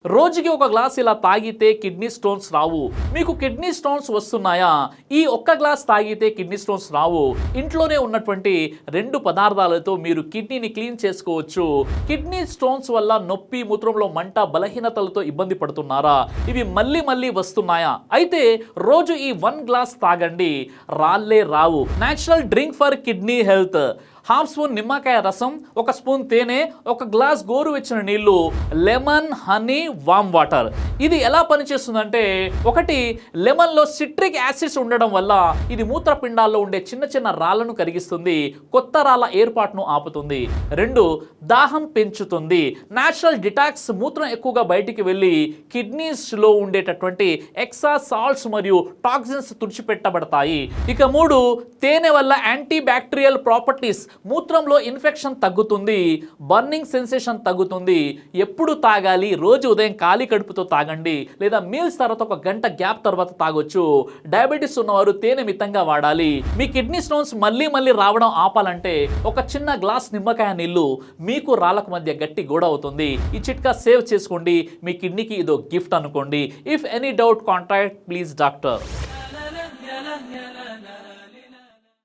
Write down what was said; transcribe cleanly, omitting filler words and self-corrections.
రోజుకి ఒక గ్లాస్ ఇలా తాగితే కిడ్నీ స్టోన్స్ రావు. మీకు కిడ్నీ స్టోన్స్ వస్తున్నాయా? ఈ ఒక్క గ్లాస్ తాగితే కిడ్నీ స్టోన్స్ రావు. ఇంట్లోనే ఉన్నటువంటి 2 పదార్థాలతో మీరు కిడ్నీని క్లీన్ చేసుకోవచ్చు. కిడ్నీ స్టోన్స్ వల్ల నొప్పి, మూత్రంలో మంట, బలహీనతలతో ఇబ్బంది పడుతున్నారా? ఇవి మళ్ళీ మళ్ళీ వస్తున్నాయా? అయితే రోజు ఈ 1 గ్లాస్ తాగండి, రాళ్ళే రావు. Natural drink for kidney health. Half spoon నిమ్మకాయ రసం, 1 స్పూన్ తేనె, 1 గ్లాస్ గోరువెచ్చని నీళ్లు, లెమన్, హనీ, వామ్ వాటర్. ఇది ఎలా పనిచేస్తుందంటే, ఒకటి, లెమన్లో సిట్రిక్ యాసిడ్స్ ఉండడం వల్ల ఇది మూత్రపిండాల్లో ఉండే చిన్న చిన్న రాళ్లను కరిగిస్తుంది, కొత్త రాళ్ల ఏర్పాటును ఆపుతుంది. 2, దాహం పెంచుతుంది. నేచురల్ డిటాక్స్, మూత్రం ఎక్కువగా బయటికి వెళ్ళి కిడ్నీస్లో ఉండేటటువంటి ఎక్సా సాల్ట్స్ మరియు టాక్సిన్స్ తుడిచిపెట్టబడతాయి. ఇక 3, తేనె వల్ల యాంటీ బ్యాక్టీరియల్ ప్రాపర్టీస్, మూత్రంలో ఇన్ఫెక్షన్ తగ్గుతుంది, బర్నింగ్ సెన్సేషన్ తగ్గుతుంది. ఎప్పుడు తాగాలి? రోజు ఉదయం ఖాళీ కడుపుతో తాగండి, లేదా మీల్స్ తర్వాత 1 గంట గ్యాప్ తర్వాత తాగొచ్చు. డయాబెటీస్ ఉన్నవారు తేనె మితంగా వాడాలి. మీ కిడ్నీ స్టోన్స్ మళ్ళీ మళ్ళీ రావడం ఆపాలంటే ఒక చిన్న గ్లాస్ నిమ్మకాయ నీళ్లు మీకు రాళ్ళకు మధ్య గట్టి గోడ అవుతుంది. ఈ చిట్కా సేవ్ చేసుకోండి. మీ కిడ్నీకి ఇదో గిఫ్ట్ అనుకోండి. If any doubt, contact please doctor.